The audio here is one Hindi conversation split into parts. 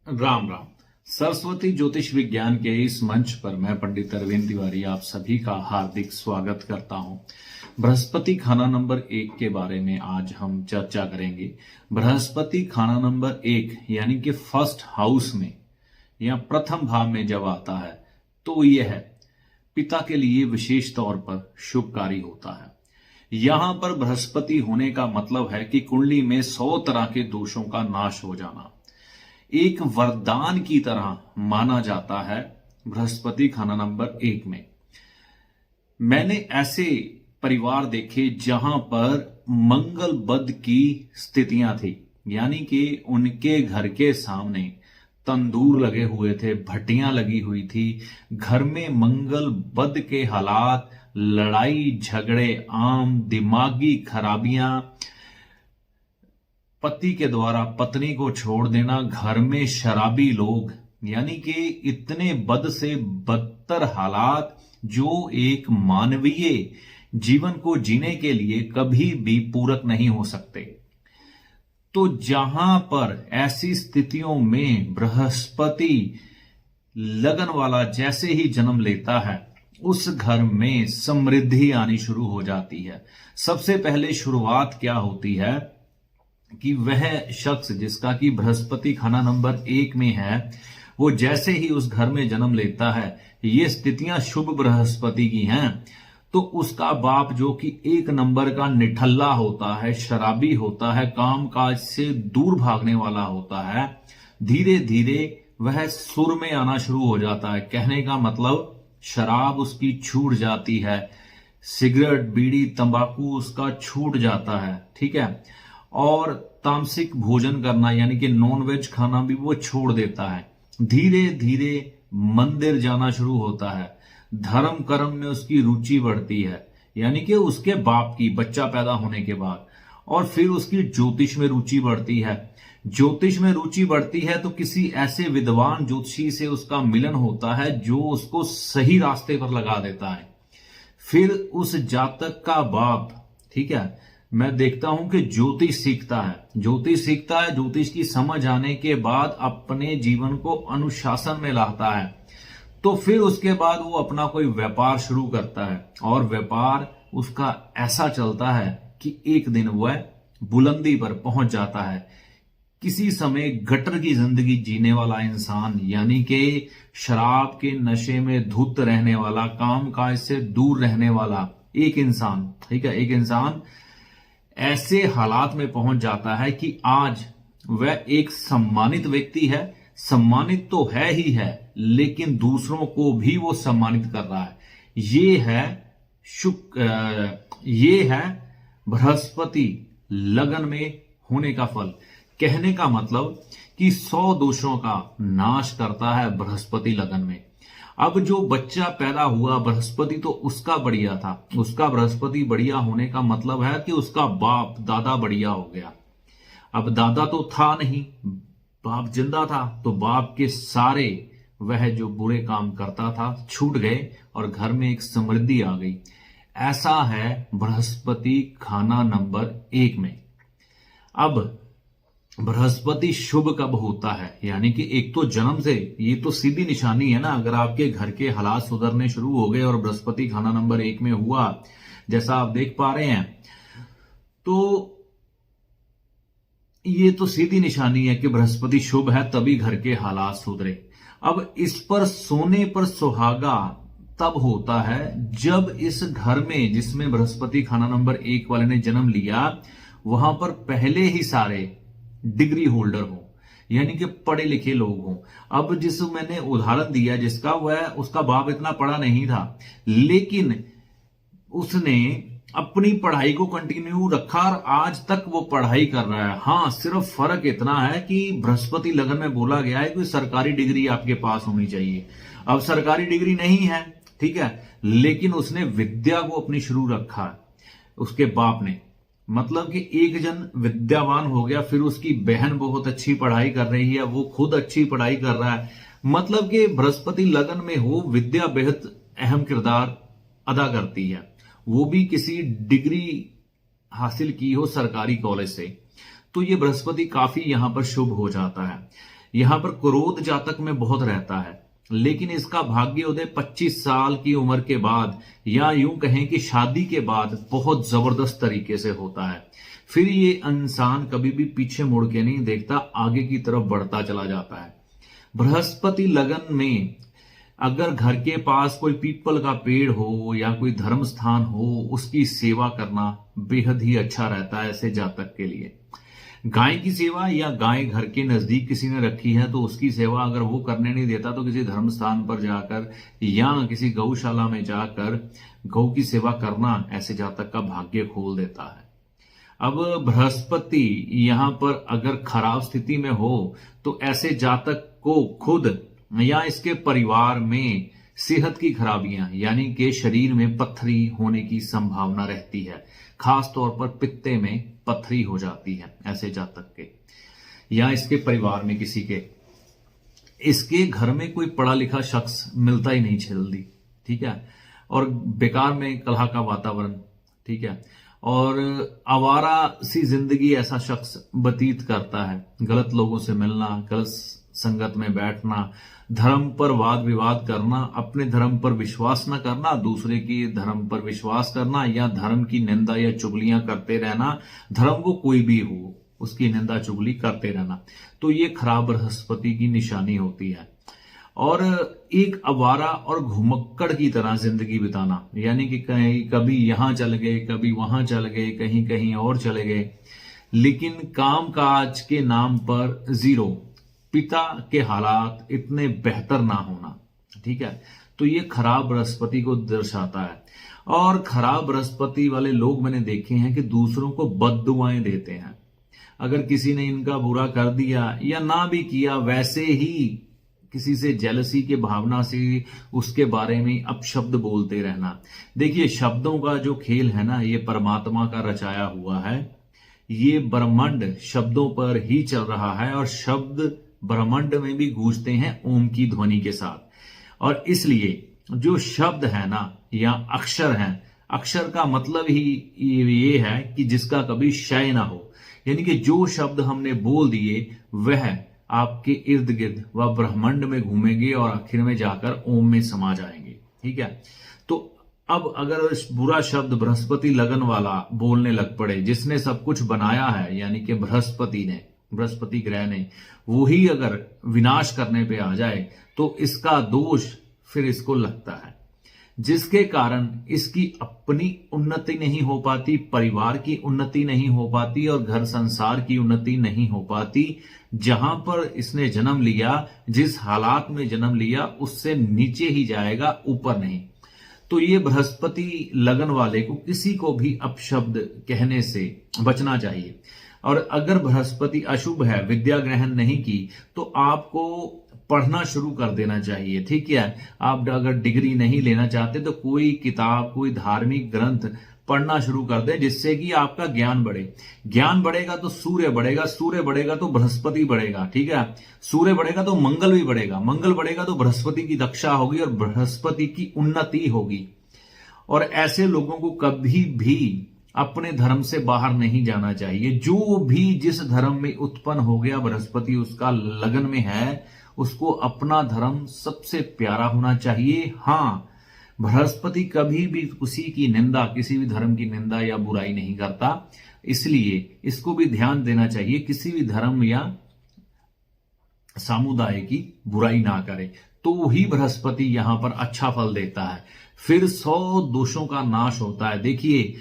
राम राम। सरस्वती ज्योतिष विज्ञान के इस मंच पर मैं पंडित अरविंद तिवारी आप सभी का हार्दिक स्वागत करता हूं। बृहस्पति खाना नंबर 1 के बारे में आज हम चर्चा करेंगे। बृहस्पति खाना नंबर 1 यानी कि फर्स्ट हाउस में या प्रथम भाव में जब आता है तो यह पिता के लिए विशेष तौर पर शुभकारी होता है। यहां पर बृहस्पति होने का मतलब है कि कुंडली में 100 तरह के दोषों का नाश हो जाना एक वरदान की तरह माना जाता है। बृहस्पति खाना नंबर 1 में मैंने ऐसे परिवार देखे जहां पर मंगल बद की स्थितियां थी, यानी कि उनके घर के सामने तंदूर लगे हुए थे, भट्टियां लगी हुई थी, घर में मंगल बद के हालात, लड़ाई झगड़े आम, दिमागी खराबियां, पति के द्वारा पत्नी को छोड़ देना, घर में शराबी लोग, यानी कि इतने बद से बदतर हालात जो एक मानवीय जीवन को जीने के लिए कभी भी पूरक नहीं हो सकते। तो जहां पर ऐसी स्थितियों में बृहस्पति लगन वाला जैसे ही जन्म लेता है उस घर में समृद्धि आनी शुरू हो जाती है। सबसे पहले शुरुआत क्या होती है कि वह शख्स जिसका कि बृहस्पति खाना नंबर 1 में है, वो जैसे ही उस घर में जन्म लेता है, ये स्थितियां शुभ बृहस्पति की हैं, तो उसका बाप जो कि 1 नंबर का निठल्ला होता है, शराबी होता है, काम काज से दूर भागने वाला होता है, धीरे धीरे वह सुर में आना शुरू हो जाता है। कहने का मतलब शराब उसकी छूट जाती है, सिगरेट बीड़ी तंबाकू उसका छूट जाता है, ठीक है, और तामसिक भोजन करना यानी कि नॉनवेज खाना भी वो छोड़ देता है। धीरे धीरे मंदिर जाना शुरू होता है, धर्म कर्म में उसकी रुचि बढ़ती है, यानी कि उसके बाप की बच्चा पैदा होने के बाद, और फिर उसकी ज्योतिष में रुचि बढ़ती है। ज्योतिष में रुचि बढ़ती है तो किसी ऐसे विद्वान ज्योतिषी से उसका मिलन होता है जो उसको सही रास्ते पर लगा देता है। फिर उस जातक का बाप, ठीक है, मैं देखता हूं कि ज्योतिष सीखता है, ज्योतिष की समझ आने के बाद अपने जीवन को अनुशासन में लाता है। तो फिर उसके बाद वो अपना कोई व्यापार शुरू करता है और व्यापार उसका ऐसा चलता है कि एक दिन वह बुलंदी पर पहुंच जाता है। किसी समय गटर की जिंदगी जीने वाला इंसान, यानी कि शराब के नशे में धुत रहने वाला, काम काज से दूर रहने वाला एक इंसान, ठीक है, एक इंसान ऐसे हालात में पहुंच जाता है कि आज वह एक सम्मानित व्यक्ति है। सम्मानित तो है ही है, लेकिन दूसरों को भी वो सम्मानित कर रहा है। ये है बृहस्पति लगन में होने का फल। कहने का मतलब कि 100 दोषों का नाश करता है बृहस्पति लगन में। अब जो बच्चा पैदा हुआ बृहस्पति तो उसका बढ़िया था, उसका बृहस्पति बढ़िया होने का मतलब है कि उसका बाप दादा बढ़िया हो गया। अब दादा तो था नहीं, बाप जिंदा था, तो बाप के सारे वह जो बुरे काम करता था छूट गए और घर में एक समृद्धि आ गई। ऐसा है बृहस्पति खाना नंबर 1 में। अब बृहस्पति शुभ कब होता है, यानी कि एक तो जन्म से, ये तो सीधी निशानी है ना। अगर आपके घर के हालात सुधरने शुरू हो गए और बृहस्पति खाना नंबर 1 में हुआ, जैसा आप देख पा रहे हैं, तो ये तो सीधी निशानी है कि बृहस्पति शुभ है, तभी घर के हालात सुधरे। अब इस पर सोने पर सुहागा तब होता है जब इस घर में जिसमें बृहस्पति खाना नंबर 1 वाले ने जन्म लिया, वहां पर पहले ही सारे डिग्री होल्डर हो, यानी कि पढ़े लिखे लोग हों। अब जिस मैंने उदाहरण दिया जिसका, वह उसका बाप इतना पढ़ा नहीं था, लेकिन उसने अपनी पढ़ाई को कंटिन्यू रखा और आज तक वो पढ़ाई कर रहा है। हाँ, सिर्फ फर्क इतना है कि बृहस्पति लगन में बोला गया है कि सरकारी डिग्री आपके पास होनी चाहिए। अब सरकारी डिग्री नहीं है, ठीक है, लेकिन उसने विद्या को अपनी शुरू रखा है उसके बाप ने। मतलब कि एक जन विद्यावान हो गया, फिर उसकी बहन बहुत अच्छी पढ़ाई कर रही है, वो खुद अच्छी पढ़ाई कर रहा है। मतलब कि बृहस्पति लगन में हो, विद्या बेहद अहम किरदार अदा करती है, वो भी किसी डिग्री हासिल की हो सरकारी कॉलेज से। तो ये बृहस्पति काफी यहां पर शुभ हो जाता है। यहां पर क्रोध जातक में बहुत रहता है, लेकिन इसका भाग्योदय 25 साल की उम्र के बाद या यूं कहें कि शादी के बाद बहुत जबरदस्त तरीके से होता है। फिर ये इंसान कभी भी पीछे मुड़ के नहीं देखता, आगे की तरफ बढ़ता चला जाता है। बृहस्पति लगन में अगर घर के पास कोई पीपल का पेड़ हो या कोई धर्म स्थान हो, उसकी सेवा करना बेहद ही अच्छा रहता है ऐसे जातक के लिए। गाय की सेवा या गाय घर के नजदीक किसी ने रखी है तो उसकी सेवा अगर वो करने नहीं देता तो किसी धर्म स्थान पर जाकर या किसी गौशाला में जाकर गौ की सेवा करना ऐसे जातक का भाग्य खोल देता है। अब बृहस्पति यहां पर अगर खराब स्थिति में हो तो ऐसे जातक को खुद या इसके परिवार में सेहत की खराबियां यानी कि शरीर में पत्थरी होने की संभावना रहती है। खास तौर पर पित्ते में पत्थरी हो जाती है ऐसे जातक के या इसके परिवार में किसी के। इसके घर में कोई पढ़ा लिखा शख्स मिलता ही नहीं जल्दी, ठीक है, और बेकार में कलह का वातावरण, ठीक है, और आवारा सी जिंदगी ऐसा शख्स व्यतीत करता है। गलत लोगों से मिलना, गलत संगत में बैठना, धर्म पर वाद विवाद करना, अपने धर्म पर विश्वास न करना, दूसरे की धर्म पर विश्वास करना या धर्म की निंदा या चुगलियां करते रहना, धर्म वो कोई भी हो उसकी निंदा चुगली करते रहना, तो ये खराब बृहस्पति की निशानी होती है। और एक आवारा और घुमक्कड़ की तरह जिंदगी बिताना, यानी कि कहीं कभी यहां चल गए, कभी वहां चल गए, कहीं कहीं और चले गए, लेकिन काम काज के नाम पर जीरो, पिता के हालात इतने बेहतर ना होना, ठीक है, तो ये खराब बृहस्पति को दर्शाता है। और खराब बृहस्पति वाले लोग मैंने देखे हैं कि दूसरों को बद्दुआएं देते हैं। अगर किसी ने इनका बुरा कर दिया या ना भी किया, वैसे ही किसी से जेलसी के भावना से उसके बारे में अपशब्द बोलते रहना। देखिए, शब्दों का जो खेल है ना, ये परमात्मा का रचाया हुआ है। ये ब्रह्मांड शब्दों पर ही चल रहा है और शब्द ब्रह्मांड में भी गूंजते हैं ओम की ध्वनि के साथ। और इसलिए जो शब्द है ना या अक्षर हैं, अक्षर का मतलब ही ये है कि जिसका कभी क्षय ना हो, यानी कि जो शब्द हमने बोल दिए वह आपके इर्द गिर्द व ब्रह्मांड में घूमेंगे और आखिर में जाकर ओम में समा जाएंगे, ठीक है। तो अब अगर बुरा शब्द बृहस्पति लगन वाला बोलने लग पड़े, जिसने सब कुछ बनाया है यानी कि बृहस्पति ग्रह ने, वो ही अगर विनाश करने पे आ जाए तो इसका दोष फिर इसको लगता है, जिसके कारण इसकी अपनी उन्नति नहीं हो पाती, परिवार की उन्नति नहीं हो पाती और घर संसार की उन्नति नहीं हो पाती। जहां पर इसने जन्म लिया, जिस हालात में जन्म लिया, उससे नीचे ही जाएगा, ऊपर नहीं। तो ये बृहस्पति लगन वाले को किसी को भी अपशब्द कहने से बचना चाहिए। और अगर बृहस्पति अशुभ है, विद्या ग्रहण नहीं की, तो आपको पढ़ना शुरू कर देना चाहिए, ठीक है। आप अगर डिग्री नहीं लेना चाहते तो कोई किताब, कोई धार्मिक ग्रंथ पढ़ना शुरू कर दें, जिससे कि आपका ज्ञान बढ़े। ज्ञान बढ़ेगा तो सूर्य बढ़ेगा, सूर्य बढ़ेगा तो बृहस्पति बढ़ेगा, ठीक है। सूर्य बढ़ेगा तो मंगल भी बढ़ेगा, मंगल बढ़ेगा तो बृहस्पति की दक्षा होगी और बृहस्पति की उन्नति होगी। और ऐसे लोगों को कभी भी अपने धर्म से बाहर नहीं जाना चाहिए। जो भी जिस धर्म में उत्पन्न हो गया, बृहस्पति उसका लगन में है, उसको अपना धर्म सबसे प्यारा होना चाहिए। हाँ, बृहस्पति कभी भी किसी की निंदा, किसी भी धर्म की निंदा या बुराई नहीं करता, इसलिए इसको भी ध्यान देना चाहिए, किसी भी धर्म या समुदाय की बुराई ना करे, तो ही बृहस्पति यहां पर अच्छा फल देता है। फिर 100 दोषों का नाश होता है। देखिए,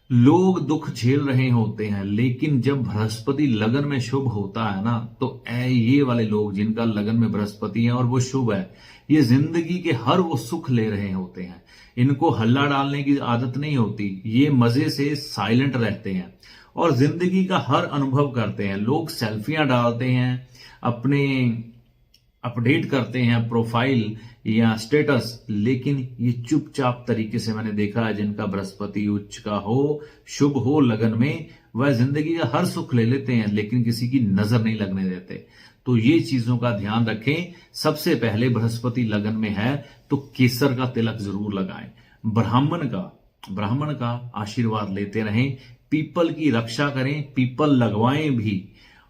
लोग दुख झेल रहे होते हैं, लेकिन जब बृहस्पति लगन में शुभ होता है ना, तो ये वाले लोग जिनका लगन में बृहस्पति है और वो शुभ है, ये जिंदगी के हर वो सुख ले रहे होते हैं। इनको हल्ला डालने की आदत नहीं होती, ये मजे से साइलेंट रहते हैं और जिंदगी का हर अनुभव करते हैं। लोग सेल्फियां डालते हैं, अपने अपडेट करते हैं प्रोफाइल या स्टेटस, लेकिन ये चुपचाप तरीके से मैंने देखा है, जिनका बृहस्पति उच्च का हो, शुभ हो लगन में, वह जिंदगी का हर सुख ले लेते हैं, लेकिन किसी की नजर नहीं लगने देते। तो ये चीजों का ध्यान रखें। सबसे पहले बृहस्पति लगन में है तो केसर का तिलक जरूर लगाएं। ब्राह्मण का आशीर्वाद लेते रहें, पीपल की रक्षा करें, पीपल लगवाएं भी।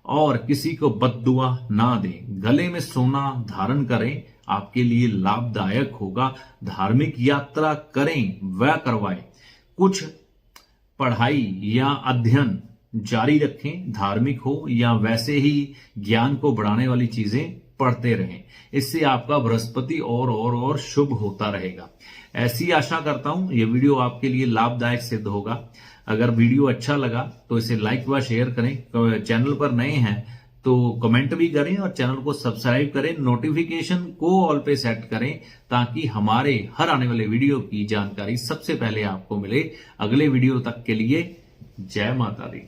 और किसी को बद्दुआ ना दें। गले में सोना धारण करें, आपके लिए लाभदायक होगा। धार्मिक यात्रा करें व करवाएं। कुछ पढ़ाई या अध्ययन जारी रखें, धार्मिक हो या वैसे ही ज्ञान को बढ़ाने वाली चीजें पढ़ते रहें। इससे आपका बृहस्पति और शुभ होता रहेगा। ऐसी आशा करता हूं ये वीडियो आपके लिए लाभदायक सिद्ध होगा। अगर वीडियो अच्छा लगा तो इसे लाइक व शेयर करें। चैनल पर नए हैं तो कमेंट भी करें और चैनल को सब्सक्राइब करें। नोटिफिकेशन को ऑल पे सेट करें ताकि हमारे हर आने वाले वीडियो की जानकारी सबसे पहले आपको मिले। अगले वीडियो तक के लिए जय माता दी।